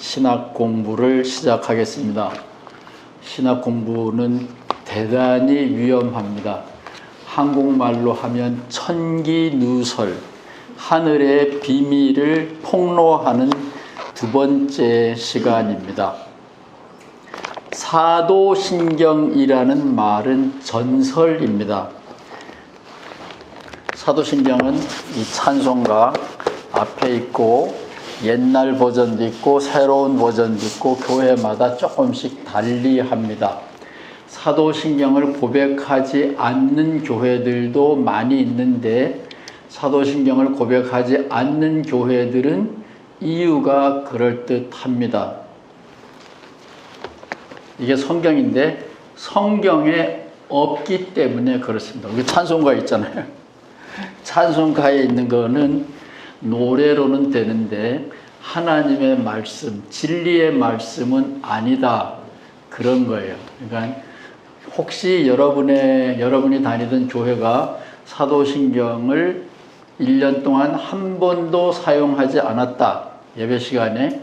신학 공부를 시작하겠습니다. 신학 공부는 대단히 위험합니다. 한국말로 하면 천기누설, 하늘의 비밀을 폭로하는 두 번째 시간입니다. 사도신경이라는 말은 전설입니다. 사도신경은 이 찬송가 앞에 있고 옛날 버전도 있고 새로운 버전도 있고 교회마다 조금씩 달리합니다. 사도신경을 고백하지 않는 교회들도 많이 있는데 사도신경을 고백하지 않는 교회들은 이유가 그럴듯합니다. 이게 성경인데 성경에 없기 때문에 그렇습니다. 여기 찬송가 있잖아요. 찬송가에 있는 거는 노래로는 되는데 하나님의 말씀, 진리의 말씀은 아니다. 그런 거예요. 그러니까 혹시 여러분이 다니던 교회가 사도신경을 1년 동안 한 번도 사용하지 않았다. 예배 시간에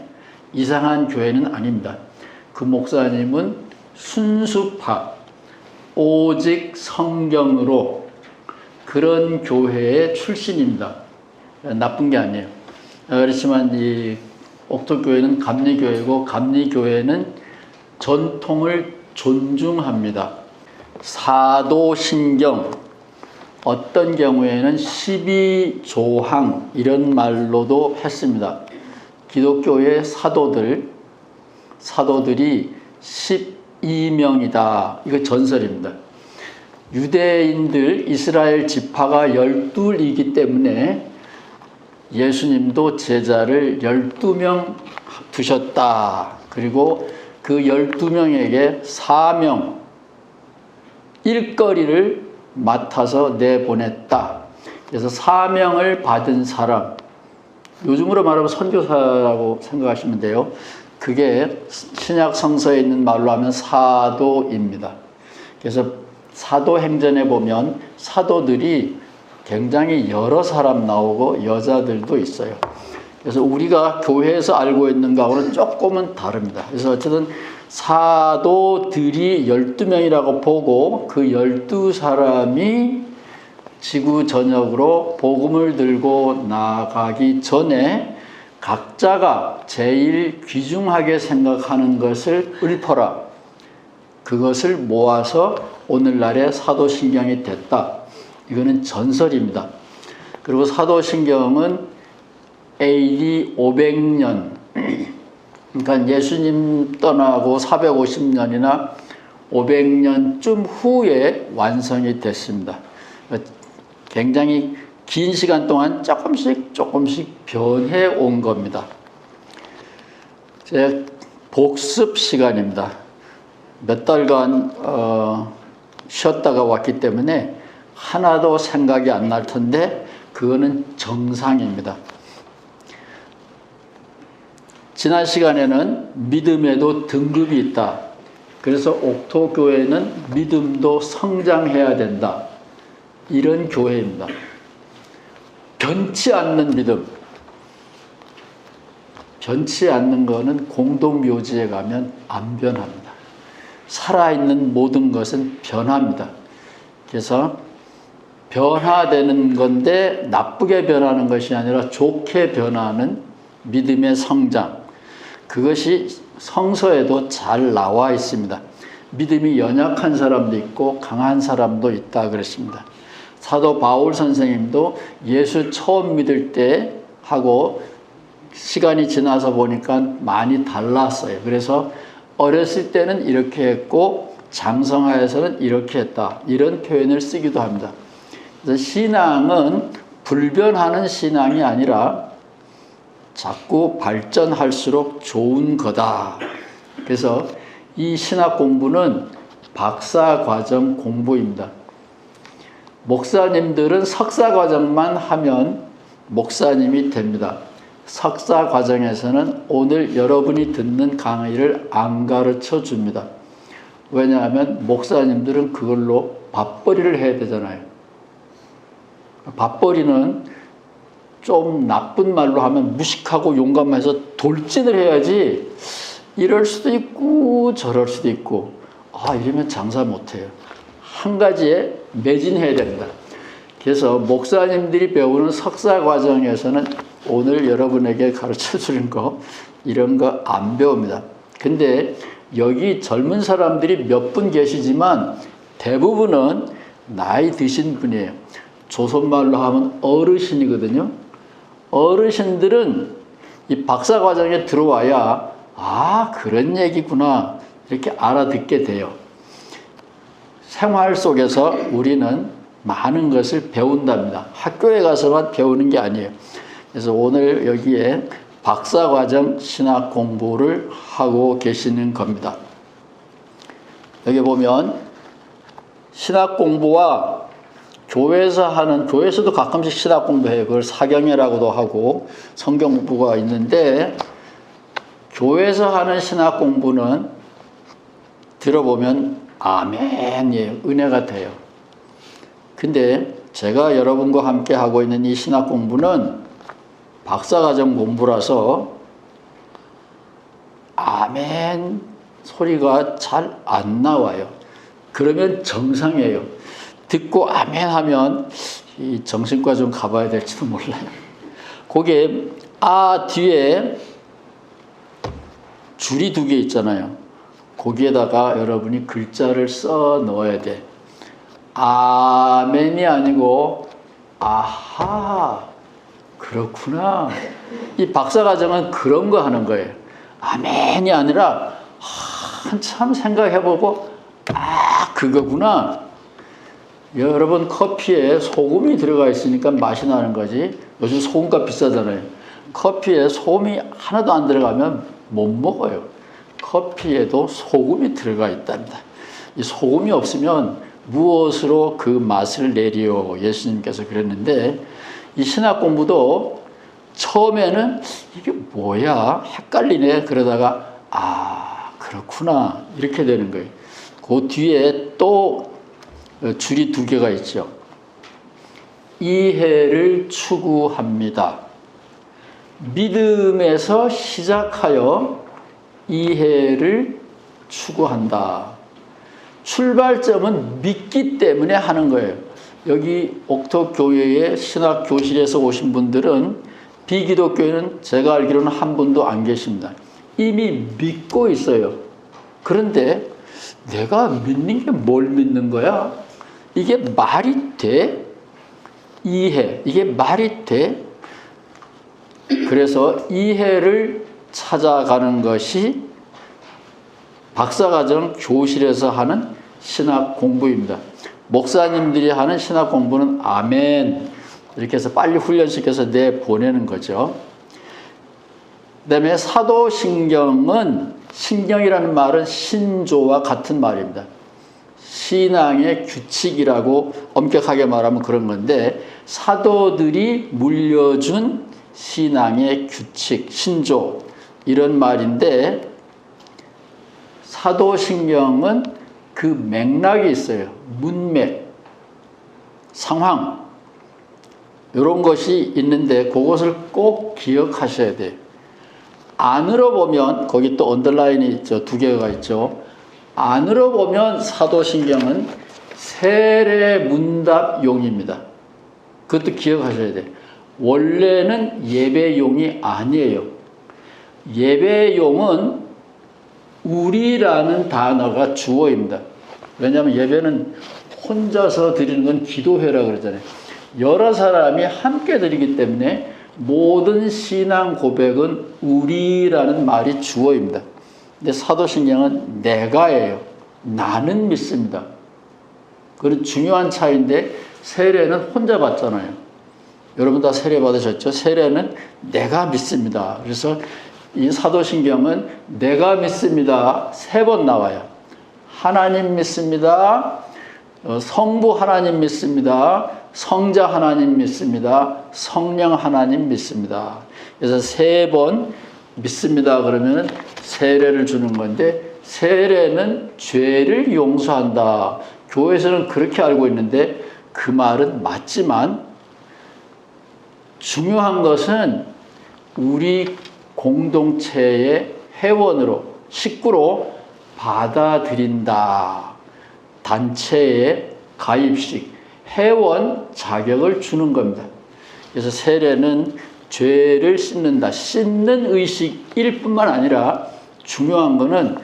이상한 교회는 아닙니다. 그 목사님은 순수파, 오직 성경으로 그런 교회의 출신입니다. 나쁜 게 아니에요. 그렇지만 이 옥토교회는 감리교회고 감리교회는 전통을 존중합니다. 사도신경, 어떤 경우에는 12조항 이런 말로도 했습니다. 기독교의 사도들이 12명이다. 이거 전설입니다. 유대인들 이스라엘 지파가 12이기 때문에 예수님도 제자를 12명 두셨다. 그리고 그 12명에게 사명, 일거리를 맡아서 내보냈다. 그래서 사명을 받은 사람, 요즘으로 말하면 선교사라고 생각하시면 돼요. 그게 신약 성서에 있는 말로 하면 사도입니다. 그래서 사도행전에 보면 사도들이 굉장히 여러 사람 나오고 여자들도 있어요. 그래서 우리가 교회에서 알고 있는 거하고는 조금은 다릅니다. 그래서 어쨌든 사도들이 12명이라고 보고 그 12사람이 지구 전역으로 복음을 들고 나가기 전에 각자가 제일 귀중하게 생각하는 것을 읊어라. 그것을 모아서 오늘날의 사도신경이 됐다. 이거는 전설입니다. 그리고 사도신경은 AD 500년, 그러니까 예수님 떠나고 450년이나 500년쯤 후에 완성이 됐습니다. 굉장히 긴 시간 동안 조금씩 변해 온 겁니다. 제 복습 시간입니다. 몇 달간 쉬었다가 왔기 때문에 하나도 생각이 안 날 텐데 그거는 정상입니다. 지난 시간에는 믿음에도 등급이 있다. 그래서 옥토교회는 믿음도 성장해야 된다. 이런 교회입니다. 변치 않는 믿음. 변치 않는 거는 공동묘지에 가면 안 변합니다. 살아있는 모든 것은 변합니다. 그래서 변화되는 건데 나쁘게 변하는 것이 아니라 좋게 변하는 믿음의 성장. 그것이 성서에도 잘 나와 있습니다. 믿음이 연약한 사람도 있고 강한 사람도 있다 그랬습니다. 사도 바울 선생님도 예수 처음 믿을 때 하고 시간이 지나서 보니까 많이 달랐어요. 그래서 어렸을 때는 이렇게 했고 장성하여서는 이렇게 했다. 이런 표현을 쓰기도 합니다. 그래서 신앙은 불변하는 신앙이 아니라 자꾸 발전할수록 좋은 거다. 그래서 이 신학 공부는 박사과정 공부입니다. 목사님들은 석사과정만 하면 목사님이 됩니다. 석사과정에서는 오늘 여러분이 듣는 강의를 안 가르쳐 줍니다. 왜냐하면 목사님들은 그걸로 밥벌이를 해야 되잖아요. 밥벌이는 좀 나쁜 말로 하면 무식하고 용감해서 돌진을 해야지 이럴 수도 있고 저럴 수도 있고 이러면 장사 못해요. 한 가지에 매진해야 된다. 그래서 목사님들이 배우는 석사 과정에서는 오늘 여러분에게 가르쳐 주는 거 이런 거 안 배웁니다. 근데 여기 젊은 사람들이 몇 분 계시지만 대부분은 나이 드신 분이에요. 조선말로 하면 어르신이거든요. 어르신들은 이 박사 과정에 들어와야 그런 얘기구나 이렇게 알아듣게 돼요. 생활 속에서 우리는 많은 것을 배운답니다. 학교에 가서만 배우는 게 아니에요. 그래서 오늘 여기에 박사과정 신학 공부를 하고 계시는 겁니다. 여기 보면 신학 공부와 교회에서도 가끔씩 신학 공부해요. 그걸 사경회라고도 하고 성경 공부가 있는데 교회에서 하는 신학 공부는 들어보면 아멘이에요. 은혜가 돼요. 근데 제가 여러분과 함께 하고 있는 이 신학 공부는 박사과정 공부라서 아멘 소리가 잘 안 나와요. 그러면 정상이에요. 듣고 아멘 하면 이 정신과 좀 가봐야 될지도 몰라요. 거기에 뒤에 줄이 2개 있잖아요. 거기에다가 여러분이 글자를 써 넣어야 돼. 아멘이 아니고 아하 그렇구나. 이 박사과정은 그런 거 하는 거예요. 아멘이 아니라 한참 생각해보고 그거구나. 여러분 커피에 소금이 들어가 있으니까 맛이 나는 거지. 요즘 소금값 비싸잖아요. 커피에 소금이 하나도 안 들어가면 못 먹어요. 커피에도 소금이 들어가 있답니다. 이 소금이 없으면 무엇으로 그 맛을 내리오 예수님께서 그랬는데 이 신학 공부도 처음에는 이게 뭐야 헷갈리네 그러다가 그렇구나 이렇게 되는 거예요. 그 뒤에 또 줄이 2개가 있죠. 이해를 추구합니다. 믿음에서 시작하여 이해를 추구한다. 출발점은 믿기 때문에 하는 거예요. 여기 옥토교회의 신학교실에서 오신 분들은 비기독교회는 제가 알기로는 한 분도 안 계십니다. 이미 믿고 있어요. 그런데 내가 믿는 게 뭘 믿는 거야? 이게 말이 돼? 이해. 이게 말이 돼? 그래서 이해를 찾아가는 것이 박사과정 교실에서 하는 신학 공부입니다. 목사님들이 하는 신학 공부는 아멘 이렇게 해서 빨리 훈련시켜서 내보내는 거죠. 그 다음에 사도신경은 신경이라는 말은 신조와 같은 말입니다. 신앙의 규칙이라고 엄격하게 말하면 그런 건데 사도들이 물려준 신앙의 규칙, 신조 이런 말인데 사도신경은 그 맥락이 있어요. 문맥, 상황 이런 것이 있는데 그것을 꼭 기억하셔야 돼요. 안으로 보면 거기 또 언더라인이 있죠. 2개가 있죠. 안으로 보면 사도신경은 세례문답용입니다. 그것도 기억하셔야 돼요. 원래는 예배용이 아니에요. 예배용은 우리라는 단어가 주어입니다. 왜냐하면 예배는 혼자서 드리는 건 기도회라고 그러잖아요. 여러 사람이 함께 드리기 때문에 모든 신앙 고백은 우리라는 말이 주어입니다. 근데 사도신경은 내가예요. 나는 믿습니다. 그건 중요한 차이인데 세례는 혼자 받잖아요. 여러분 다 세례 받으셨죠? 세례는 내가 믿습니다. 그래서 이 사도신경은 내가 믿습니다. 3번 나와요. 하나님 믿습니다. 성부 하나님 믿습니다. 성자 하나님 믿습니다. 성령 하나님 믿습니다. 그래서 3번 믿습니다. 그러면 세례를 주는 건데 세례는 죄를 용서한다. 교회에서는 그렇게 알고 있는데 그 말은 맞지만 중요한 것은 우리 공동체의 회원으로, 식구로 받아들인다. 단체의 가입식, 회원 자격을 주는 겁니다. 그래서 세례는 죄를 씻는다, 씻는 의식일 뿐만 아니라 중요한 것은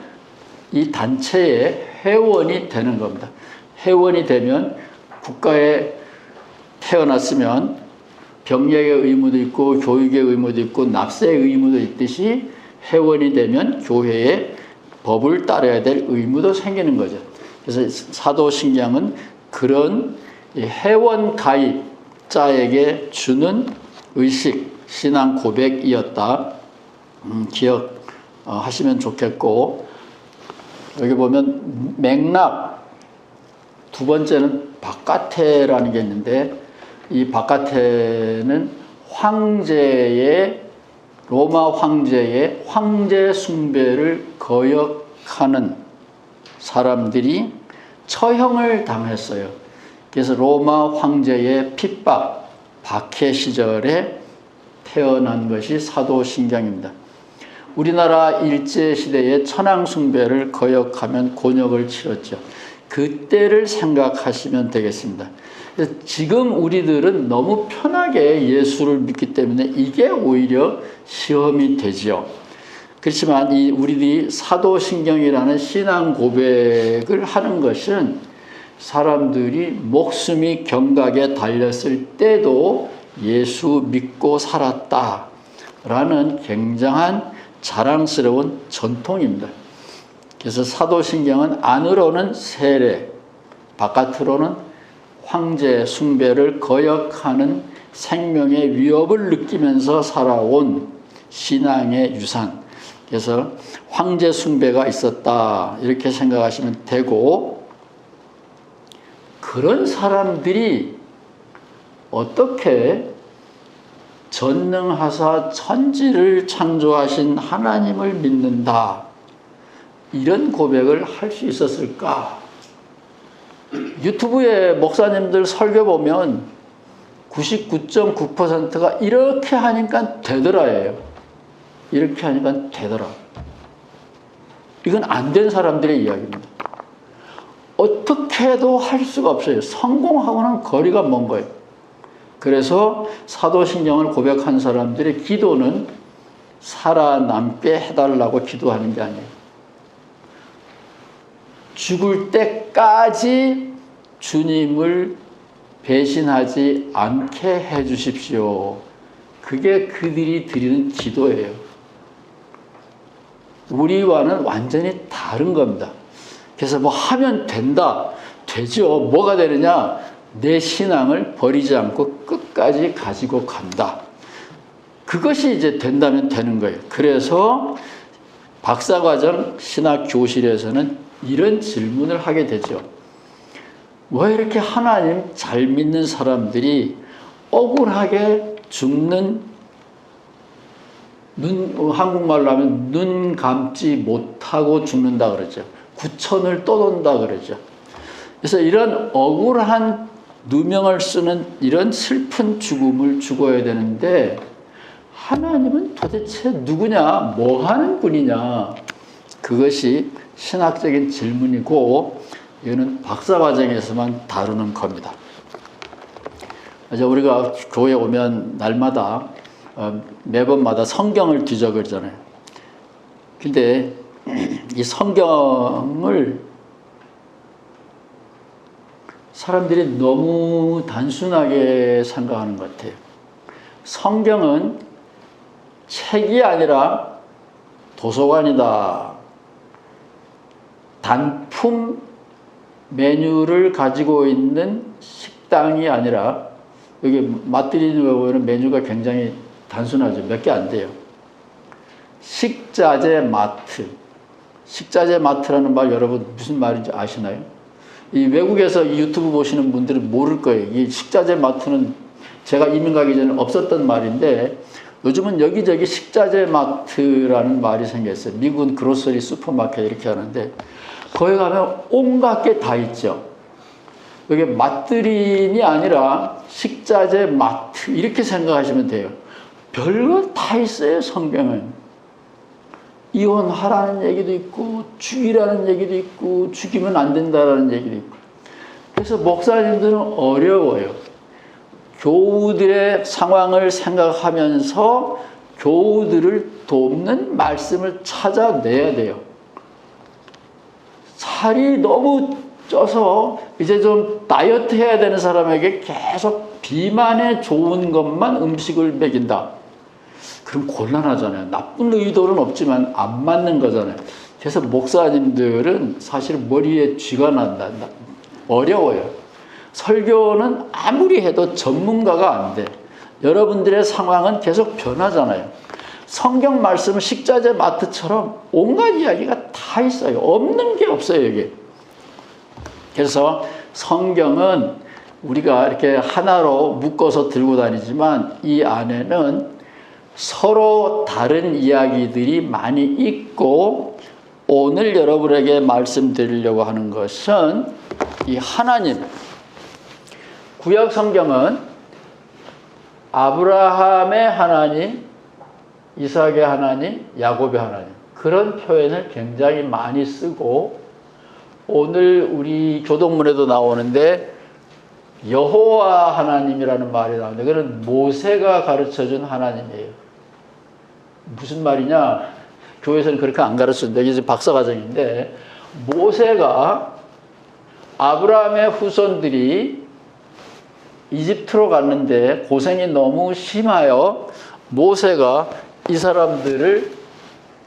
이 단체의 회원이 되는 겁니다. 회원이 되면 국가에 태어났으면 병역의 의무도 있고 교육의 의무도 있고 납세의 의무도 있듯이 회원이 되면 교회의 법을 따라야 될 의무도 생기는 거죠. 그래서 사도신경은 그런 회원 가입자에게 주는 의식, 신앙 고백이었다. 기억하시면 좋겠고, 여기 보면 맥락 두 번째는 바카테라는 게 있는데, 이 바카테는 로마 황제의 황제 숭배를 거역하는 사람들이 처형을 당했어요. 그래서 로마 황제의 핍박, 박해 시절에 태어난 것이 사도신경입니다. 우리나라 일제시대에 천황숭배를 거역하면 곤욕을 치렀죠. 그때를 생각하시면 되겠습니다. 지금 우리들은 너무 편하게 예수를 믿기 때문에 이게 오히려 시험이 되죠. 그렇지만 우리들이 사도신경이라는 신앙 고백을 하는 것은 사람들이 목숨이 경각에 달렸을 때도 예수 믿고 살았다라는 굉장한 자랑스러운 전통입니다. 그래서 사도신경은 안으로는 세례, 바깥으로는 황제 숭배를 거역하는 생명의 위협을 느끼면서 살아온 신앙의 유산. 그래서 황제 숭배가 있었다 이렇게 생각하시면 되고, 그런 사람들이 어떻게 전능하사 천지를 창조하신 하나님을 믿는다 이런 고백을 할 수 있었을까? 유튜브에 목사님들 설교 보면 99.9%가 이렇게 하니까 되더라예요. 이렇게 하니까 되더라. 이건 안 된 사람들의 이야기입니다. 어떻게 해도 할 수가 없어요. 성공하고는 거리가 먼 거예요. 그래서 사도신경을 고백한 사람들의 기도는 살아남게 해달라고 기도하는 게 아니에요. 죽을 때까지 주님을 배신하지 않게 해 주십시오. 그게 그들이 드리는 기도예요. 우리와는 완전히 다른 겁니다. 그래서 뭐 하면 된다, 되죠. 뭐가 되느냐? 내 신앙을 버리지 않고 끝까지 가지고 간다. 그것이 이제 된다면 되는 거예요. 그래서 박사과정 신학교실에서는 이런 질문을 하게 되죠. 왜 이렇게 하나님 잘 믿는 사람들이 억울하게 죽는, 한국말로 하면 눈 감지 못하고 죽는다 그러죠. 구천을 떠돈다 그러죠. 그래서 이런 억울한 누명을 쓰는 이런 슬픈 죽음을 죽어야 되는데 하나님은 도대체 누구냐? 뭐 하는 분이냐? 그것이 신학적인 질문이고, 이거는 박사과정에서만 다루는 겁니다. 이제 우리가 교회에 오면 날마다 매번마다 성경을 뒤적이잖아요. 근데 이 성경을 사람들이 너무 단순하게 생각하는 것 같아요. 성경은 책이 아니라 도서관이다. 단품 메뉴를 가지고 있는 식당이 아니라, 여기 맛들이는 거 보면 메뉴가 굉장히 단순하죠. 몇 개 안 돼요. 식자재 마트. 식자재 마트라는 말 여러분 무슨 말인지 아시나요? 이 외국에서 이 유튜브 보시는 분들은 모를 거예요. 이 식자재 마트는 제가 이민 가기 전에 없었던 말인데, 요즘은 여기저기 식자재 마트라는 말이 생겼어요. 미국은 그로서리 슈퍼마켓 이렇게 하는데, 거기 가면 온갖 게 다 있죠. 이게 맛들인이 아니라 식자재 마트 이렇게 생각하시면 돼요. 별거 다 있어요, 성경은. 이혼하라는 얘기도 있고 죽이라는 얘기도 있고 죽이면 안 된다라는 얘기도 있고. 그래서 목사님들은 어려워요. 교우들의 상황을 생각하면서 교우들을 돕는 말씀을 찾아내야 돼요. 살이 너무 쪄서 이제 좀 다이어트 해야 되는 사람에게 계속 비만에 좋은 것만 음식을 먹인다. 그럼 곤란하잖아요. 나쁜 의도는 없지만 안 맞는 거잖아요. 그래서 목사님들은 사실 머리에 쥐가 난다. 어려워요. 설교는 아무리 해도 전문가가 안 돼. 여러분들의 상황은 계속 변하잖아요. 성경 말씀은 식자재 마트처럼 온갖 이야기가 다 있어요. 없는 게 없어요, 여기. 그래서 성경은 우리가 이렇게 하나로 묶어서 들고 다니지만 이 안에는 서로 다른 이야기들이 많이 있고, 오늘 여러분에게 말씀드리려고 하는 것은 이 하나님, 구약 성경은 아브라함의 하나님, 이삭의 하나님, 야곱의 하나님, 그런 표현을 굉장히 많이 쓰고, 오늘 우리 교동문에도 나오는데 여호와 하나님이라는 말이 나오는데 그건 모세가 가르쳐준 하나님이에요. 무슨 말이냐? 교회에서는 그렇게 안 가르쳤는데 이게 박사과정인데, 모세가 아브라함의 후손들이 이집트로 갔는데 고생이 너무 심하여 모세가 이 사람들을,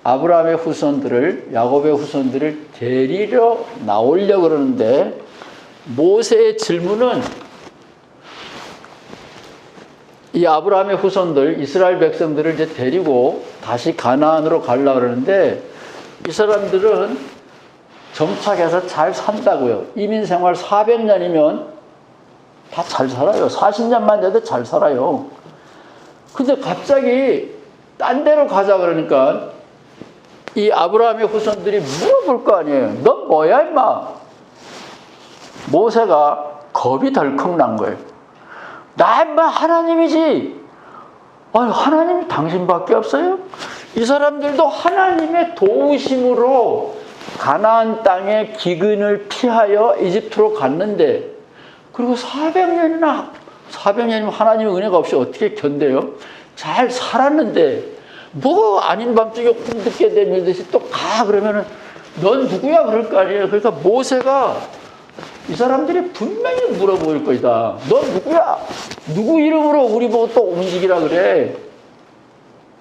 아브라함의 후손들을, 야곱의 후손들을 데리러 나오려고 그러는데, 모세의 질문은 이 아브라함의 후손들, 이스라엘 백성들을 이제 데리고 다시 가나안으로 가려고 그러는데, 이 사람들은 정착해서 잘 산다고요. 이민 생활 400년이면 다 잘 살아요. 40년만 돼도 잘 살아요. 근데 갑자기 딴 데로 가자 그러니까 이 아브라함의 후손들이 물어볼 거 아니에요. 너 뭐야 임마? 모세가 겁이 덜컥 난 거예요. 나 임마 하나님이지. 아니, 하나님이 당신밖에 없어요? 이 사람들도 하나님의 도우심으로 가나안 땅의 기근을 피하여 이집트로 갔는데, 그리고 400년이면 하나님의 은혜가 없이 어떻게 견뎌요? 잘 살았는데 뭐 아닌 밤중에 꿈듣게 되는 듯이 또 가 그러면은 넌 누구야 그럴 거 아니에요. 그러니까 모세가 이 사람들이 분명히 물어볼 거다. 넌 누구야? 누구 이름으로 우리 보고 또 움직이라 그래?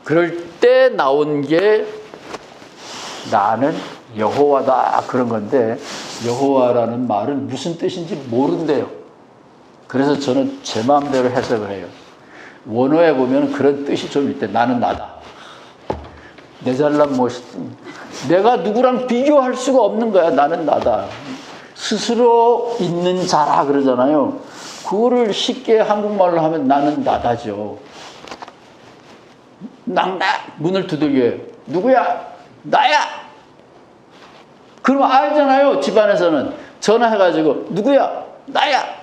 그럴 때 나온 게 나는 여호와다 그런 건데, 여호와라는 말은 무슨 뜻인지 모른대요. 그래서 저는 제 마음대로 해석을 해요. 원어에 보면 그런 뜻이 좀 있대. 나는 나다. 내 잘난 멋있. 내가 누구랑 비교할 수가 없는 거야. 나는 나다. 스스로 있는 자라 그러잖아요. 그거를 쉽게 한국말로 하면 나는 나다죠. 나 문을 두들겨요. 누구야? 나야. 그럼 알잖아요. 집안에서는 전화해가지고 누구야? 나야.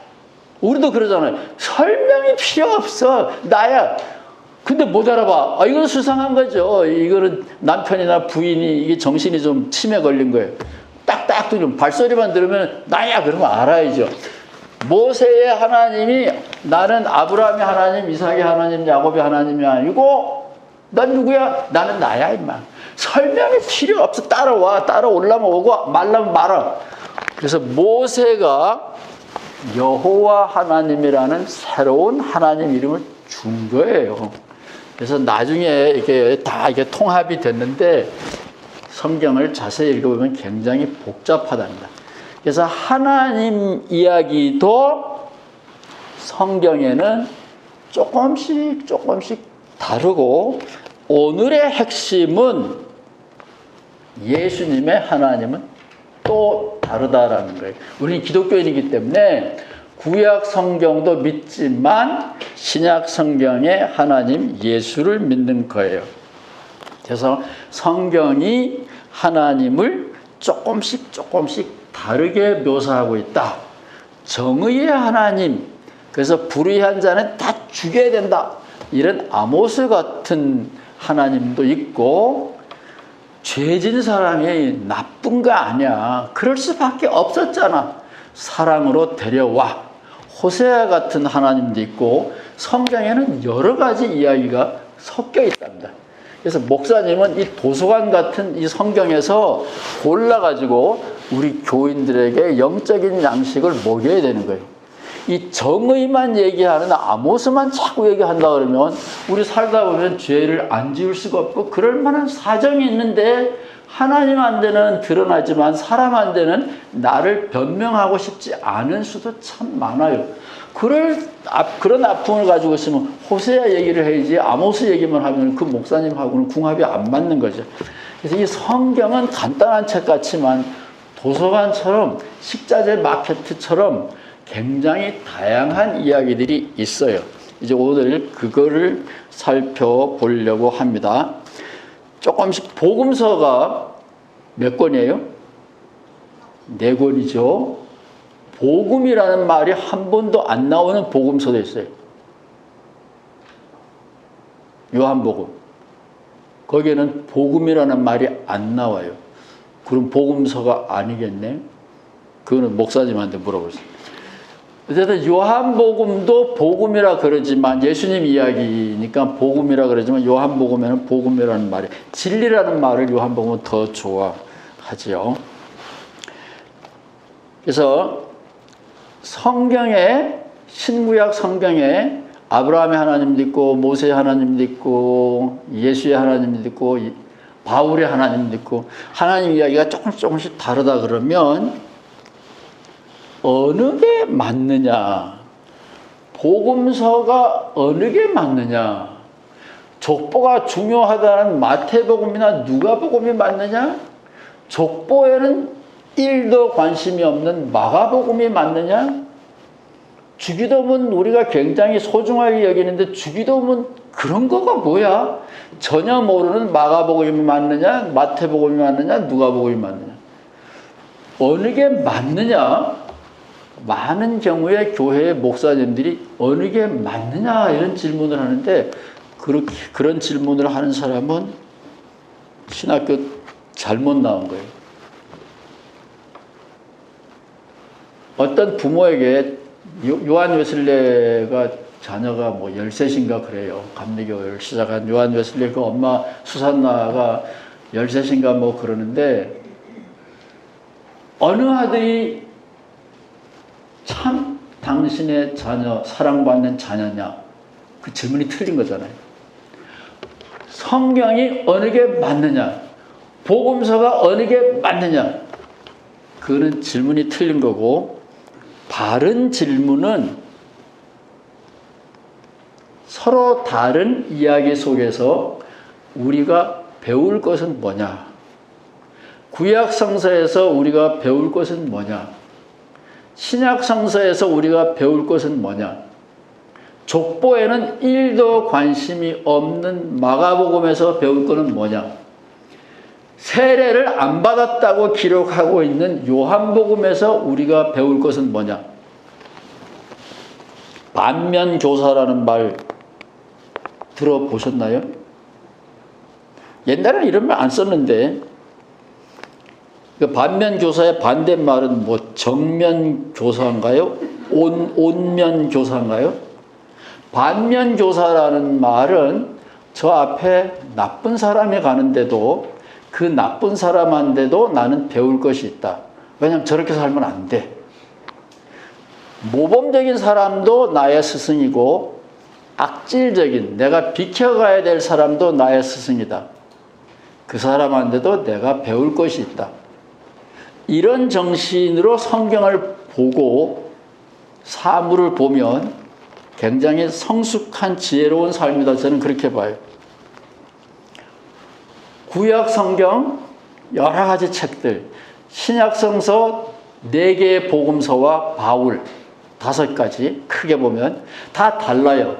우리도 그러잖아요. 설명이 필요 없어. 나야. 근데 못 알아봐. 아, 이건 수상한 거죠. 이거는 남편이나 부인이 이게 정신이 좀 치매 걸린 거예요. 딱딱 들으면, 발소리만 들으면 나야 그러면 알아야죠. 모세의 하나님이 나는 아브라함의 하나님, 이삭의 하나님, 야곱의 하나님이 아니고 난 누구야? 나는 나야 임마. 설명이 필요 없어. 따라와. 따라오려면 오고 말라면 말아. 그래서 모세가 여호와 하나님이라는 새로운 하나님 이름을 준 거예요. 그래서 나중에 이게 다 이게 통합이 됐는데, 성경을 자세히 읽어보면 굉장히 복잡하답니다. 그래서 하나님 이야기도 성경에는 조금씩 다르고, 오늘의 핵심은 예수님의 하나님은 또 다르다라는 거예요. 우리는 기독교인이기 때문에 구약 성경도 믿지만 신약 성경의 하나님 예수를 믿는 거예요. 그래서 성경이 하나님을 조금씩 다르게 묘사하고 있다. 정의의 하나님, 그래서 불의한 자는 다 죽여야 된다, 이런 아모스 같은 하나님도 있고, 죄진 사람이 나쁜 거 아니야, 그럴 수밖에 없었잖아, 사랑으로 데려와, 호세아 같은 하나님도 있고, 성경에는 여러 가지 이야기가 섞여 있답니다. 그래서 목사님은 이 도서관 같은 이 성경에서 골라가지고 우리 교인들에게 영적인 양식을 먹여야 되는 거예요. 이 정의만 얘기하는 아모스만 자꾸 얘기한다 그러면 우리 살다 보면 죄를 안 지을 수가 없고 그럴 만한 사정이 있는데, 하나님한테는 드러나지만 사람한테는 나를 변명하고 싶지 않은 수도 참 많아요. 그런 아픔을 가지고 있으면 호세아 얘기를 해야지 아모스 얘기만 하면 그 목사님하고는 궁합이 안 맞는 거죠. 그래서 이 성경은 간단한 책 같지만 도서관처럼, 식자재 마케트처럼 굉장히 다양한 이야기들이 있어요. 이제 오늘 그거를 살펴보려고 합니다. 조금씩. 복음서가 몇 권이에요? 4권이죠. 복음이라는 말이 한 번도 안 나오는 복음서도 있어요. 요한복음. 거기에는 복음이라는 말이 안 나와요. 그럼 복음서가 아니겠네? 그거는 목사님한테 물어보세요. 어쨌든 요한복음도 복음이라 그러지만, 예수님 이야기니까 복음이라 그러지만 요한복음에는 복음이라는 말이, 진리라는 말을 요한복음은 더 좋아하죠. 그래서 성경에, 신구약 성경에 아브라함의 하나님도 있고, 모세의 하나님도 있고, 예수의 하나님도 있고, 바울의 하나님도 있고, 하나님 이야기가 조금씩 다르다 그러면 어느 게 맞느냐? 복음서가 어느 게 맞느냐? 족보가 중요하다는 마태복음이나 누가복음이 맞느냐? 족보에는 1도 관심이 없는 마가복음이 맞느냐? 주기도문 우리가 굉장히 소중하게 여기는데 주기도문 그런 거가 뭐야? 전혀 모르는 마가복음이 맞느냐? 마태복음이 맞느냐? 누가복음이 맞느냐? 어느 게 맞느냐? 많은 경우에 교회의 목사님들이 어느 게 맞느냐 이런 질문을 하는데, 그런 질문을 하는 사람은 신학교 잘못 나온 거예요. 어떤 부모에게 요한 웨슬레가 자녀가 뭐 13인가 그래요. 감리교를 시작한 요한 웨슬레 그 엄마 수산나가 13인가 뭐 그러는데, 어느 아들이 참 당신의 자녀, 사랑받는 자녀냐? 그 질문이 틀린 거잖아요. 성경이 어느 게 맞느냐? 복음서가 어느 게 맞느냐? 그거는 질문이 틀린 거고, 바른 질문은 서로 다른 이야기 속에서 우리가 배울 것은 뭐냐? 구약 성서에서 우리가 배울 것은 뭐냐? 신약 성서에서 우리가 배울 것은 뭐냐? 족보에는 1도 관심이 없는 마가복음에서 배울 것은 뭐냐? 세례를 안 받았다고 기록하고 있는 요한복음에서 우리가 배울 것은 뭐냐? 반면교사라는 말 들어보셨나요? 옛날에는 이런 말 안 썼는데, 그 반면교사의 반대말은 뭐 정면교사인가요? 온면교사인가요? 반면교사라는 말은 저 앞에 나쁜 사람이 가는데도 그 나쁜 사람한테도 나는 배울 것이 있다. 왜냐하면 저렇게 살면 안 돼. 모범적인 사람도 나의 스승이고, 악질적인 내가 비켜가야 될 사람도 나의 스승이다. 그 사람한테도 내가 배울 것이 있다. 이런 정신으로 성경을 보고 사물을 보면 굉장히 성숙한 지혜로운 삶이다. 저는 그렇게 봐요. 구약 성경 여러 가지 책들, 신약 성서 4개의 복음서와 바울 5가지 크게 보면 다 달라요.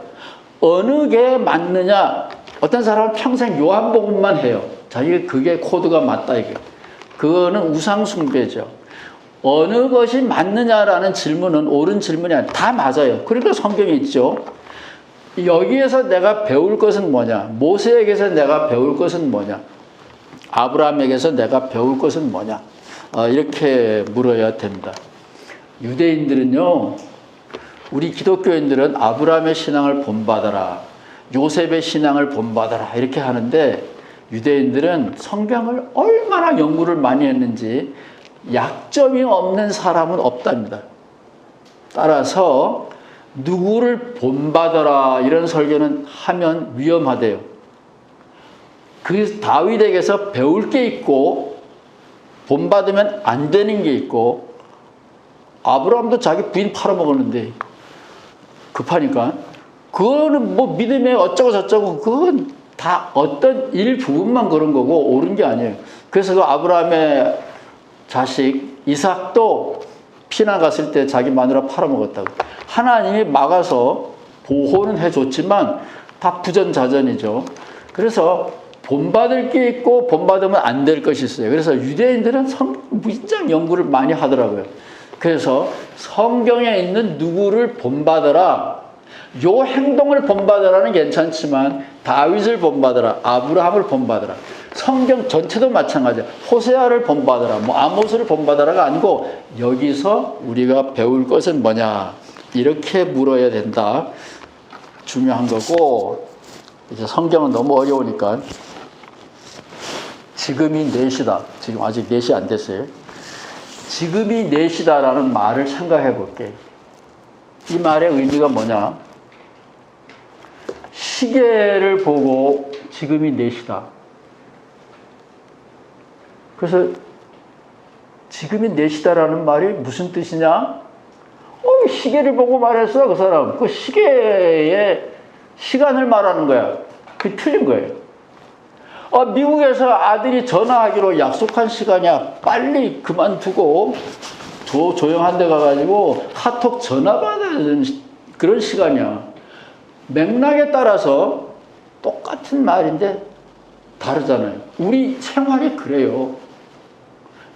어느 게 맞느냐? 어떤 사람은 평생 요한복음만 해요. 자기가 그게 코드가 맞다 이게. 그거는 우상 숭배죠. 어느 것이 맞느냐라는 질문은 옳은 질문이 아니라 다 맞아요. 그러니까 성경에 있죠. 여기에서 내가 배울 것은 뭐냐? 모세에게서 내가 배울 것은 뭐냐? 아브라함에게서 내가 배울 것은 뭐냐? 이렇게 물어야 됩니다. 유대인들은요, 우리 기독교인들은 아브라함의 신앙을 본받아라, 요셉의 신앙을 본받아라 이렇게 하는데, 유대인들은 성경을 얼마나 연구를 많이 했는지 약점이 없는 사람은 없답니다. 따라서 누구를 본받아라 이런 설교는 하면 위험하대요. 그 다윗에게서 배울 게 있고 본받으면 안 되는 게 있고, 아브라함도 자기 부인 팔아먹었는데 급하니까 그거는 뭐 믿음에 어쩌고 저쩌고, 그건 다 어떤 일부분만 그런 거고 옳은 게 아니에요. 그래서 그 아브라함의 자식 이삭도 피난 갔을 때 자기 마누라 팔아먹었다고. 하나님이 막아서 보호는 해줬지만 다 부전자전이죠. 그래서 본받을 게 있고 본받으면 안 될 것이 있어요. 그래서 유대인들은 무진장 연구를 많이 하더라고요. 그래서 성경에 있는 누구를 본받아라, 요 행동을 본받아라는 괜찮지만 다윗을 본받아라, 아브라함을 본받아라, 성경 전체도 마찬가지야. 호세아를 본받아라, 뭐 아모스를 본받아라가 아니고 여기서 우리가 배울 것은 뭐냐, 이렇게 물어야 된다. 중요한 거고, 이제 성경은 너무 어려우니까 지금이 4시다. 지금 아직 4시 안 됐어요. 지금이 4시다라는 말을 생각해 볼게. 이 말의 의미가 뭐냐? 시계를 보고 지금이 4시다. 그래서 지금이 4시다라는 말이 무슨 뜻이냐? 시계를 보고 말했어, 그 사람. 그 시계의 시간을 말하는 거야. 그게 틀린 거예요. 미국에서 아들이 전화하기로 약속한 시간이야. 빨리 그만두고 조용한 데 가가지고 카톡 전화 받아야 되는 그런 시간이야. 맥락에 따라서 똑같은 말인데 다르잖아요. 우리 생활이 그래요.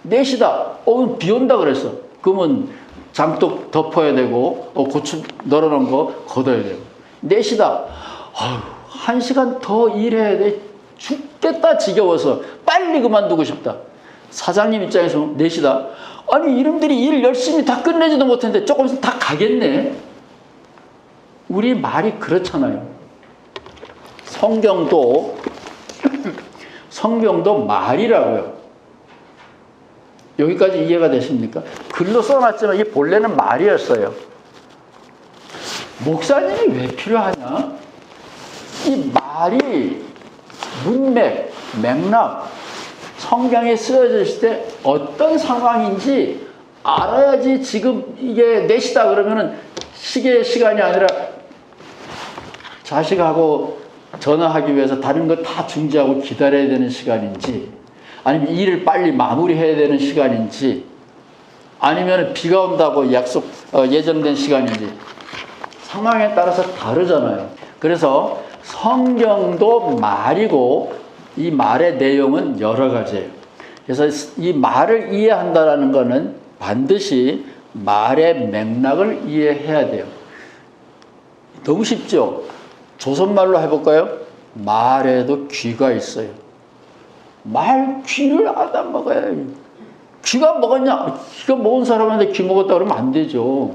4시다. 비 온다 그랬어. 그러면 장독 덮어야 되고, 고추 널어놓은 거 걷어야 되고. 4시다. 1시간 더 일해야 돼. 죽겠다 지겨워서 빨리 그만두고 싶다. 사장님 입장에서 4시다. 아니 이놈들이 일 열심히 다 끝내지도 못했는데 조금 있으면 다 가겠네. 우리 말이 그렇잖아요. 성경도 말이라고요. 여기까지 이해가 되십니까? 글로 써놨지만 이게 본래는 말이었어요. 목사님이 왜 필요하냐? 이 말이 문맥, 맥락, 성경에 쓰여져 있을 때 어떤 상황인지 알아야지. 지금 이게 4시다 그러면은 시계의 시간이 아니라 자식하고 전화하기 위해서 다른 거 다 중지하고 기다려야 되는 시간인지, 아니면 일을 빨리 마무리해야 되는 시간인지, 아니면 비가 온다고 예정된 시간인지, 상황에 따라서 다르잖아요. 그래서 성경도 말이고 이 말의 내용은 여러 가지예요. 그래서 이 말을 이해한다는 것은 반드시 말의 맥락을 이해해야 돼요. 너무 쉽죠? 조선말로 해볼까요? 말에도 귀가 있어요. 말 귀를 알아 먹어야 해요. 귀가 먹었냐? 귀가 먹은 사람한테 귀 먹었다 그러면 안 되죠.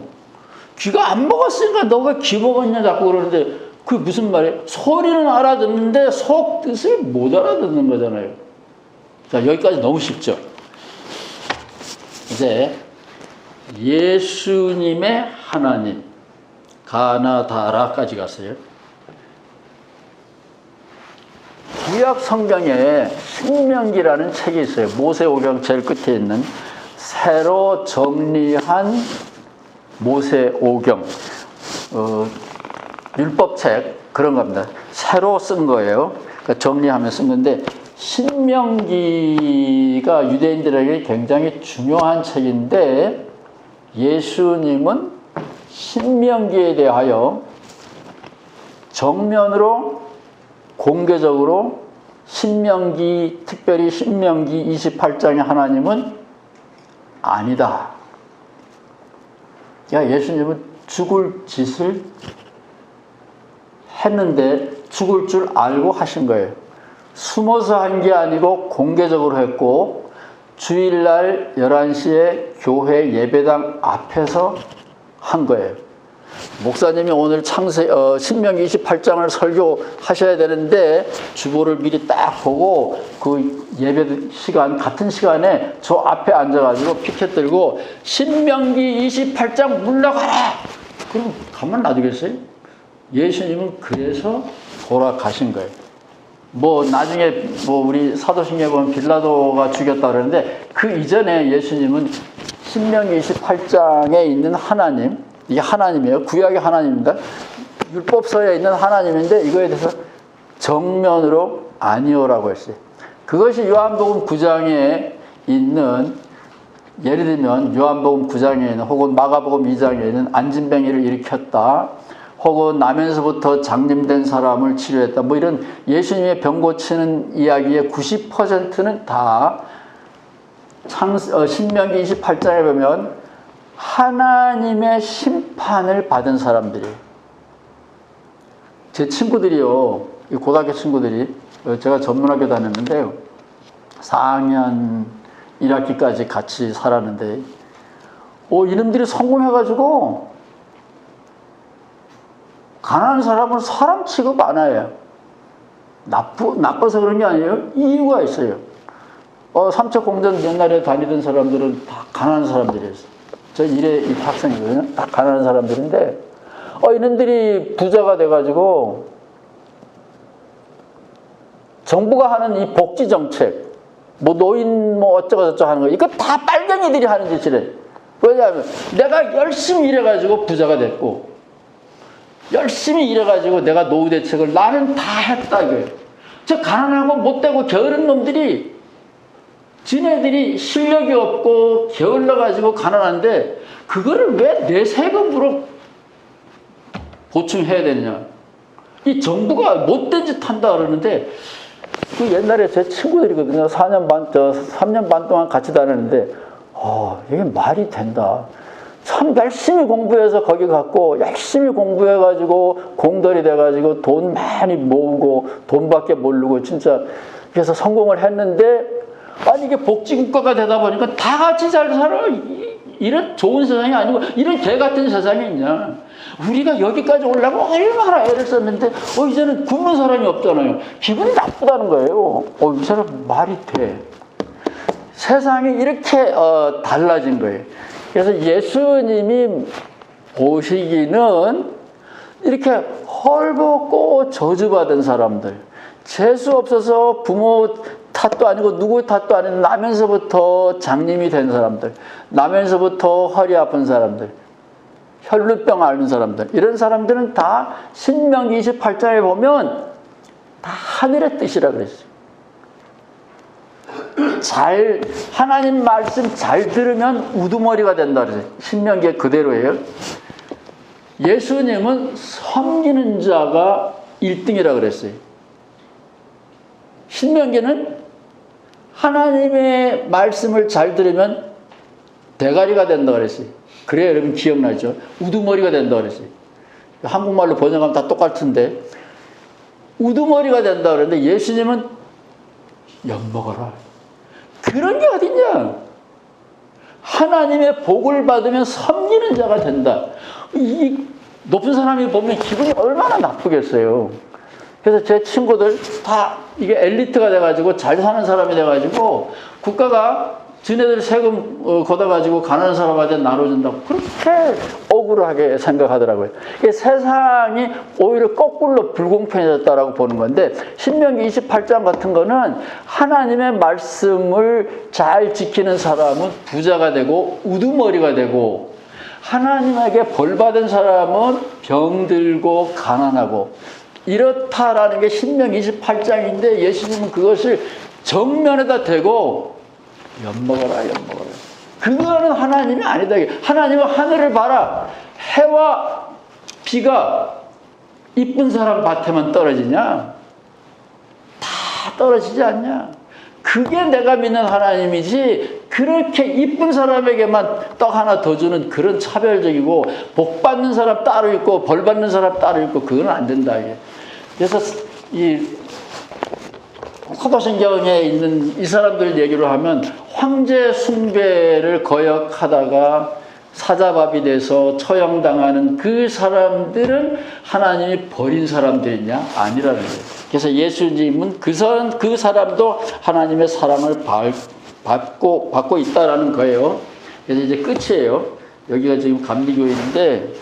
귀가 안 먹었으니까 너가 귀 먹었냐 자꾸 그러는데, 그게 무슨 말이에요? 소리는 알아듣는데 속 뜻을 못 알아듣는 거잖아요. 자, 여기까지 너무 쉽죠? 이제 예수님의 하나님, 가나다라까지 갔어요. 구약 성경에 신명기라는 책이 있어요. 모세오경 제일 끝에 있는 새로 정리한 모세오경, 율법책 그런 겁니다. 새로 쓴 거예요. 그러니까 정리하면 쓴 건데, 신명기가 유대인들에게 굉장히 중요한 책인데, 예수님은 신명기에 대하여 정면으로 공개적으로 신명기, 특별히 신명기 28장의 하나님은 아니다, 야, 예수님은 죽을 짓을 했는데 죽을 줄 알고 하신 거예요. 숨어서 한 게 아니고 공개적으로 했고, 주일날 11시에 교회 예배당 앞에서 한 거예요. 목사님이 오늘 신명기 28장을 설교하셔야 되는데 주보를 미리 딱 보고 그 예배 시간 같은 시간에 저 앞에 앉아가지고 피켓 들고 신명기 28장 물러가라! 그럼 가만 놔두겠어요? 예수님은 그래서 돌아가신 거예요. 나중에 우리 사도신경에 보면 빌라도가 죽였다 그러는데 그 이전에 예수님은 신명기 28장에 있는 하나님, 이게 하나님이에요. 구약의 하나님입니다. 율법서에 있는 하나님인데 이거에 대해서 정면으로 아니오라고 했어요. 그것이 요한복음 9장에 있는, 예를 들면 요한복음 9장에 있는 혹은 마가복음 2장에 있는 안진뱅이를 일으켰다, 혹은 나면서부터 장님된 사람을 치료했다, 이런 예수님의 병 고치는 이야기의 90%는 다 신명기 28장에 보면 하나님의 심판을 받은 사람들이에요. 제 친구들이요, 고등학교 친구들이, 제가 전문학교 다녔는데요, 4학년 1학기까지 같이 살았는데, 이놈들이 성공해가지고 가난한 사람은 사람 취급 안 해요. 나빠서 그런 게 아니에요. 이유가 있어요. 삼척공전 옛날에 다니던 사람들은 다 가난한 사람들이었어요. 저 일에 학생이거든요. 다 가난한 사람들인데, 이놈들이 부자가 돼가지고, 정부가 하는 이 복지 정책, 노인 어쩌고저쩌고 하는 거, 이거 다 빨갱이들이 하는 짓이래. 왜냐하면 내가 열심히 일해가지고 부자가 됐고, 열심히 일해가지고 내가 노후 대책을 나는 다 했다 이거예요. 저 가난하고 못되고 게으른 놈들이, 지네들이 실력이 없고 게을러가지고 가난한데 그거를 왜 내 세금으로 보충해야 되느냐. 이 정부가 못된 짓 한다 그러는데, 그 옛날에 제 친구들이거든요. 3년 반 동안 같이 다녔는데, 이게 말이 된다. 참 열심히 공부해서 거기 갔고, 열심히 공부해가지고 공들이 돼가지고 돈 많이 모으고 돈밖에 모르고 진짜 그래서 성공을 했는데, 아니 이게 복지국가가 되다 보니까 다 같이 잘 살아. 이런 좋은 세상이 아니고 이런 개 같은 세상이 있냐. 우리가 여기까지 오려고 얼마나 애를 썼는데 이제는 굶는 사람이 없잖아요. 기분이 나쁘다는 거예요. 이 사람 말이 돼. 세상이 이렇게 달라진 거예요. 그래서 예수님이 보시기는 이렇게 헐벗고 저주받은 사람들, 재수 없어서 부모 탓도 아니고 누구 탓도 아닌 나면서부터 장님이 된 사람들, 나면서부터 허리 아픈 사람들, 혈루병 앓는 사람들, 이런 사람들은 다 신명기 28장에 보면 다 하늘의 뜻이라 그랬어요. 하나님 말씀 잘 들으면 우두머리가 된다 그랬어요. 신명기에 그대로예요. 예수님은 섬기는 자가 1등이라 그랬어요. 신명기는 하나님의 말씀을 잘 들으면 대가리가 된다 그랬어요. 그래야 여러분 기억나죠? 우두머리가 된다 그랬어요. 한국말로 번역하면 다 똑같은데, 우두머리가 된다 그랬는데 예수님은 엿먹어라. 그런 게 어딨냐? 하나님의 복을 받으면 섬기는 자가 된다. 이 높은 사람이 보면 기분이 얼마나 나쁘겠어요. 그래서 제 친구들 다 이게 엘리트가 돼가지고 잘 사는 사람이 돼가지고 국가가 지네들 세금 걷어가지고 가난한 사람한테 나눠준다고 그렇게 억울하게 생각하더라고요. 세상이 오히려 거꾸로 불공평해졌다라고 보는 건데, 신명기 28장 같은 거는 하나님의 말씀을 잘 지키는 사람은 부자가 되고 우두머리가 되고, 하나님에게 벌받은 사람은 병들고 가난하고, 이렇다라는 게 신명기 28장인데 예수님은 그것을 정면에다 대고 엿먹어라. 그거는 하나님이 아니다. 하나님은 하늘을 봐라. 해와 비가 이쁜 사람 밭에만 떨어지냐? 다 떨어지지 않냐? 그게 내가 믿는 하나님이지, 그렇게 이쁜 사람에게만 떡 하나 더 주는 그런 차별적이고, 복 받는 사람 따로 있고 벌 받는 사람 따로 있고, 그건 안 된다 이게. 그래서 이 사도신경에 있는 이 사람들 얘기로 하면, 황제 숭배를 거역하다가 사자밥이 돼서 처형당하는 그 사람들은 하나님이 버린 사람들이냐? 아니라는 거예요. 그래서 예수님은 그 사람도 하나님의 사랑을 받고 있다라는 거예요. 그래서 이제 끝이에요. 여기가 지금 감리교회인데,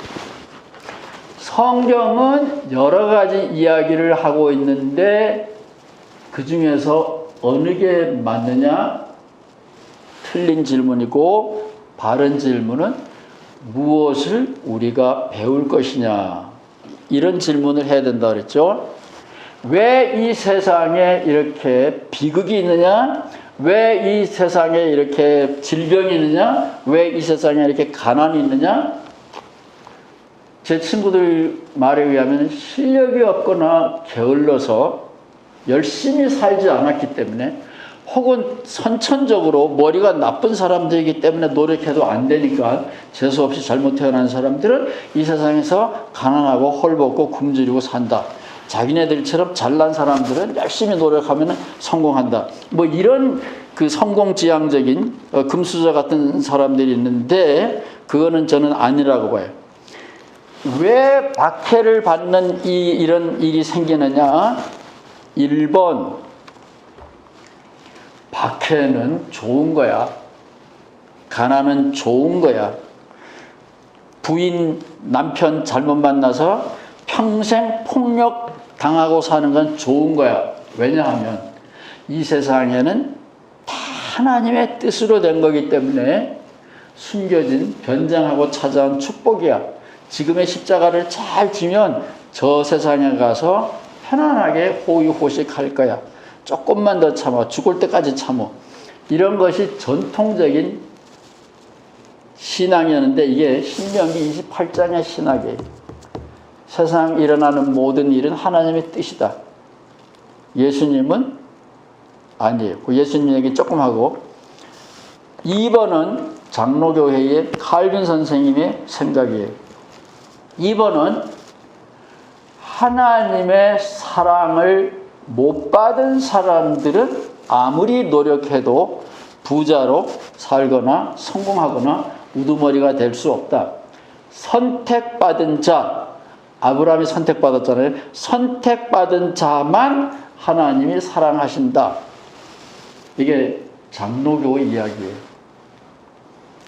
성경은 여러 가지 이야기를 하고 있는데 그 중에서 어느 게 맞느냐? 틀린 질문이고, 바른 질문은 무엇을 우리가 배울 것이냐? 이런 질문을 해야 된다 그랬죠. 왜 이 세상에 이렇게 비극이 있느냐? 왜 이 세상에 이렇게 질병이 있느냐? 왜 이 세상에 이렇게 가난이 있느냐? 제 친구들 말에 의하면 실력이 없거나 게을러서 열심히 살지 않았기 때문에, 혹은 선천적으로 머리가 나쁜 사람들이기 때문에 노력해도 안 되니까 재수없이 잘못 태어난 사람들은 이 세상에서 가난하고 헐벗고 굶주리고 산다. 자기네들처럼 잘난 사람들은 열심히 노력하면 성공한다. 뭐 이런 그 성공지향적인 금수저 같은 사람들이 있는데, 그거는 저는 아니라고 봐요. 왜 박해를 받는 이런 일이 생기느냐? 1번, 박해는 좋은 거야. 가난은 좋은 거야. 부인, 남편 잘못 만나서 평생 폭력 당하고 사는 건 좋은 거야. 왜냐하면 이 세상에는 다 하나님의 뜻으로 된 거기 때문에 숨겨진 변장하고 찾아온 축복이야. 지금의 십자가를 잘 지면 저 세상에 가서 편안하게 호의호식할 거야. 조금만 더 참아. 죽을 때까지 참아. 이런 것이 전통적인 신앙이었는데, 이게 신명기 28장의 신학이에요. 세상 일어나는 모든 일은 하나님의 뜻이다. 예수님은 아니에요. 예수님 얘기 조금 하고, 2번은 장로교회의 칼빈 선생님의 생각이에요. 2번은 하나님의 사랑을 못 받은 사람들은 아무리 노력해도 부자로 살거나 성공하거나 우두머리가 될 수 없다. 선택받은 자, 아브라함이 선택받았잖아요. 선택받은 자만 하나님이 사랑하신다. 이게 장로교회 이야기예요.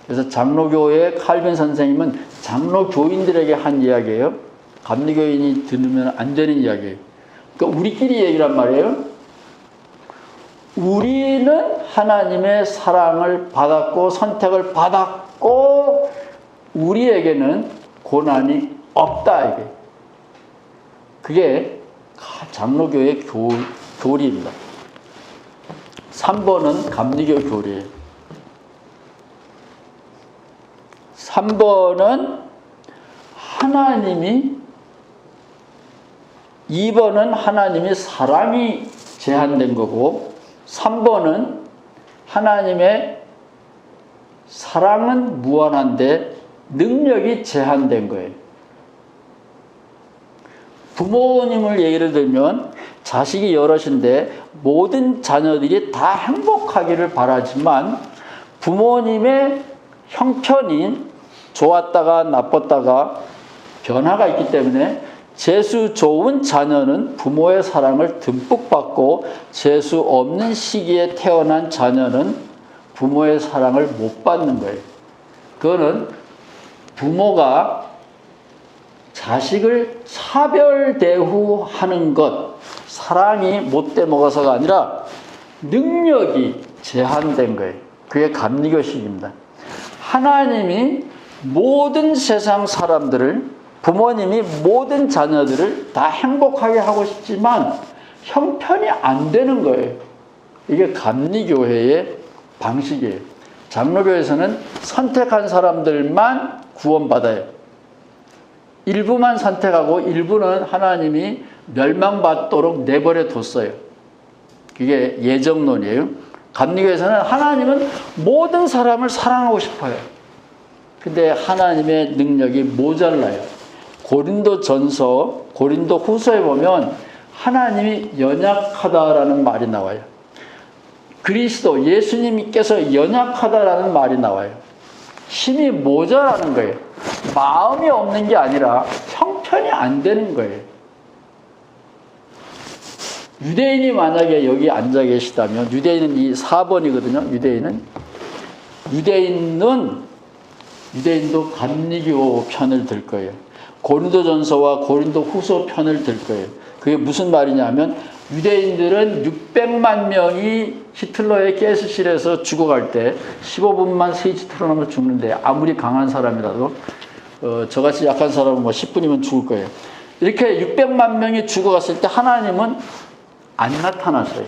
그래서 장로교회의 칼빈 선생님은 장로교인들에게 한 이야기예요. 감리교인이 들으면 안 되는 이야기예요. 그러니까 우리끼리 얘기란 말이에요. 우리는 하나님의 사랑을 받았고 선택을 받았고, 우리에게는 고난이 없다. 이게. 그게 장로교의 교리입니다. 3번은 감리교 교리예요. 3번은 하나님이, 2번은 하나님의 사랑이 제한된 거고, 3번은 하나님의 사랑은 무한한데 능력이 제한된 거예요. 부모님을 예를 들면 자식이 여럿인데 모든 자녀들이 다 행복하기를 바라지만, 부모님의 형편이 좋았다가 나빴다가 변화가 있기 때문에 재수 좋은 자녀는 부모의 사랑을 듬뿍 받고, 재수 없는 시기에 태어난 자녀는 부모의 사랑을 못 받는 거예요. 그거는 부모가 자식을 차별 대우하는 것, 사랑이 못돼 먹어서가 아니라 능력이 제한된 거예요. 그게 감리교식입니다. 하나님이 모든 세상 사람들을, 부모님이 모든 자녀들을 다 행복하게 하고 싶지만 형편이 안 되는 거예요. 이게 감리교회의 방식이에요. 장로교에서는 선택한 사람들만 구원받아요. 일부만 선택하고 일부는 하나님이 멸망받도록 내버려 뒀어요. 그게 예정론이에요. 감리교에서는 하나님은 모든 사람을 사랑하고 싶어요. 근데 하나님의 능력이 모자라요. 고린도전서, 고린도후서에 보면 하나님이 연약하다라는 말이 나와요. 그리스도 예수님께서 연약하다라는 말이 나와요. 힘이 모자라는 거예요. 마음이 없는 게 아니라 형편이 안 되는 거예요. 유대인이 만약에 여기 앉아 계시다면, 유대인은 이 4번이거든요. 유대인도 감리교 편을 들 거예요. 고린도전서와 고린도후서 편을 들 거예요. 그게 무슨 말이냐면, 유대인들은 600만 명이 히틀러의 가스실에서 죽어갈 때 15분만 스위치 틀어놓으면 죽는데, 아무리 강한 사람이라도 저같이 약한 사람은 10분이면 죽을 거예요. 이렇게 600만 명이 죽어갔을 때 하나님은 안 나타났어요.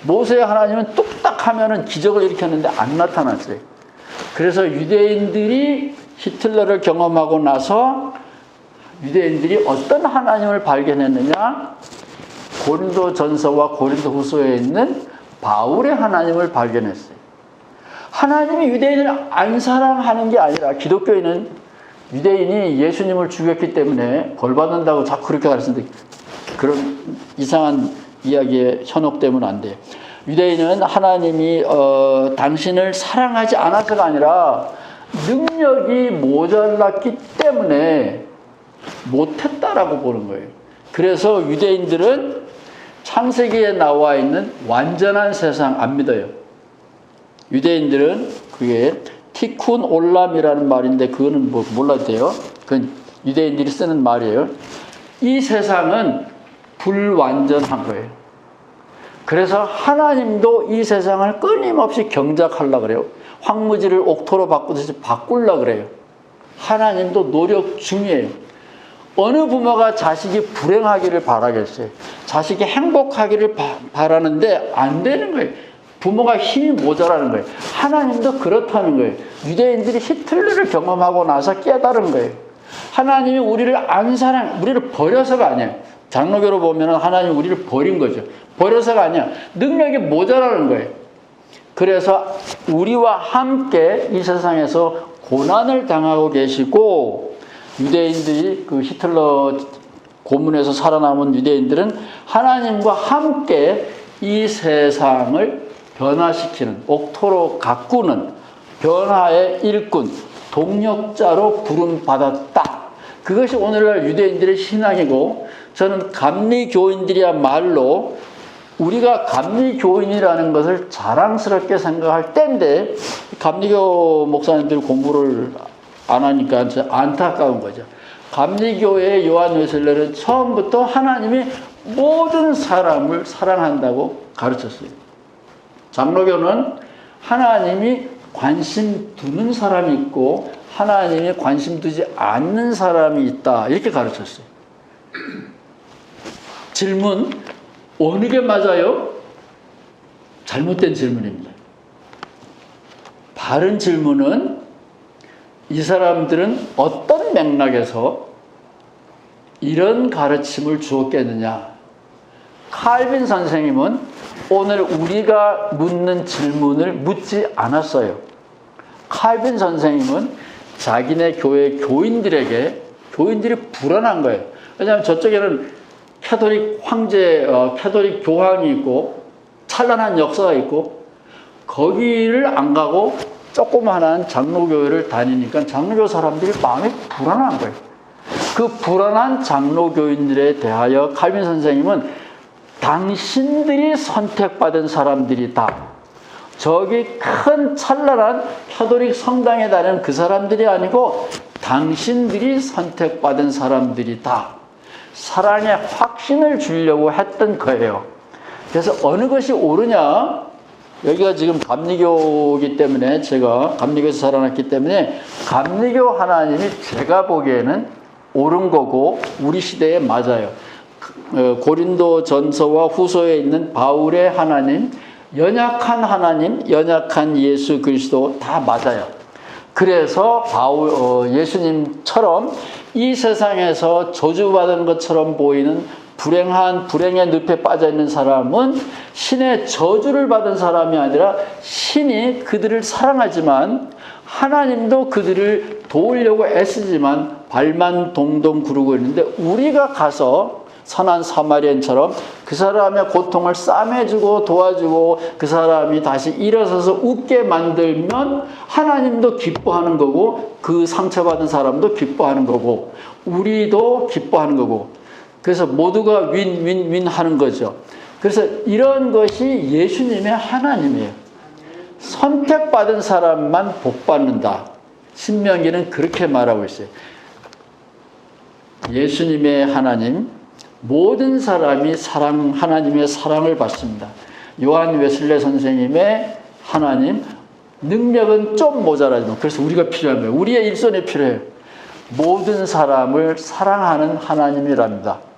모세의 하나님은 뚝딱 하면은 기적을 일으켰는데 안 나타났어요. 그래서 유대인들이 히틀러를 경험하고 나서 유대인들이 어떤 하나님을 발견했느냐? 고린도전서와 고린도후서에 있는 바울의 하나님을 발견했어요. 하나님이 유대인을 안 사랑하는 게 아니라, 기독교인은 유대인이 예수님을 죽였기 때문에 벌 받는다고 자꾸 그렇게 가르치는데, 그런 이상한 이야기에 현혹되면 안 돼요. 유대인은 하나님이 당신을 사랑하지 않아서가 아니라 능력이 모자랐기 때문에 못했다라고 보는 거예요. 그래서 유대인들은 창세기에 나와 있는 완전한 세상 안 믿어요. 유대인들은 그게 티쿤 올람이라는 말인데, 그거는 뭐 몰라도 돼요. 그건 유대인들이 쓰는 말이에요. 이 세상은 불완전한 거예요. 그래서 하나님도 이 세상을 끊임없이 경작하려고 그래요. 황무지를 옥토로 바꾸듯이 바꾸려고 그래요. 하나님도 노력 중이에요. 어느 부모가 자식이 불행하기를 바라겠어요? 자식이 행복하기를 바라는데 안 되는 거예요. 부모가 힘이 모자라는 거예요. 하나님도 그렇다는 거예요. 유대인들이 히틀러를 경험하고 나서 깨달은 거예요. 하나님이 우리를 우리를 버려서가 아니에요. 장로교로 보면 하나님이 우리를 버린 거죠. 버려서가 아니야. 능력이 모자라는 거예요. 그래서 우리와 함께 이 세상에서 고난을 당하고 계시고, 유대인들이 그 히틀러 고문에서 살아남은 유대인들은 하나님과 함께 이 세상을 변화시키는, 옥토로 가꾸는 변화의 일꾼, 동력자로 부름받았다. 그것이 오늘날 유대인들의 신앙이고, 저는 감리교인들이야말로 우리가 감리교인이라는 것을 자랑스럽게 생각할 때인데, 감리교 목사님들이 공부를 안 하니까 안타까운 거죠. 감리교의 요한 웨슬레는 처음부터 하나님이 모든 사람을 사랑한다고 가르쳤어요. 장로교는 하나님이 관심 두는 사람이 있고 하나님이 관심 두지 않는 사람이 있다, 이렇게 가르쳤어요. 질문, 어느 게 맞아요? 잘못된 질문입니다. 바른 질문은, 이 사람들은 어떤 맥락에서 이런 가르침을 주었겠느냐. 칼빈 선생님은 오늘 우리가 묻는 질문을 묻지 않았어요. 칼빈 선생님은 자기네 교회 교인들이 불안한 거예요. 왜냐하면 저쪽에는 캐톨릭 황제, 캐톨릭 교황이 있고 찬란한 역사가 있고, 거기를 안 가고 조그마한 장로교회를 다니니까 장로교 사람들이 마음이 불안한 거예요. 그 불안한 장로교인들에 대하여 칼빈 선생님은 당신들이 선택받은 사람들이다. 저기 큰 찬란한 캐톨릭 성당에 다니는 그 사람들이 아니고 당신들이 선택받은 사람들이다. 사랑의 확신을 주려고 했던 거예요. 그래서 어느 것이 옳으냐? 여기가 지금 감리교이기 때문에, 제가 감리교에서 살아났기 때문에 감리교 하나님이 제가 보기에는 옳은 거고 우리 시대에 맞아요. 고린도 전서와 후서에 있는 바울의 하나님, 연약한 하나님, 연약한 예수 그리스도 다 맞아요. 그래서 예수님처럼 이 세상에서 저주받은 것처럼 보이는 불행한 불행의 늪에 빠져 있는 사람은 신의 저주를 받은 사람이 아니라 신이 그들을 사랑하지만 하나님도 그들을 도우려고 애쓰지만 발만 동동 구르고 있는데 우리가 가서 선한 사마리안처럼 그 사람의 고통을 싸매주고 도와주고 그 사람이 다시 일어서서 웃게 만들면 하나님도 기뻐하는 거고 그 상처받은 사람도 기뻐하는 거고 우리도 기뻐하는 거고 그래서 모두가 윈윈윈 하는 거죠. 그래서 이런 것이 예수님의 하나님이에요. 선택받은 사람만 복받는다. 신명기는 그렇게 말하고 있어요. 예수님의 하나님, 모든 사람이 하나님의 사랑을 받습니다. 요한 웨슬레 선생님의 하나님, 능력은 좀 모자라지만 그래서 우리가 필요한 거예요. 우리의 일손이 필요해요. 모든 사람을 사랑하는 하나님이랍니다.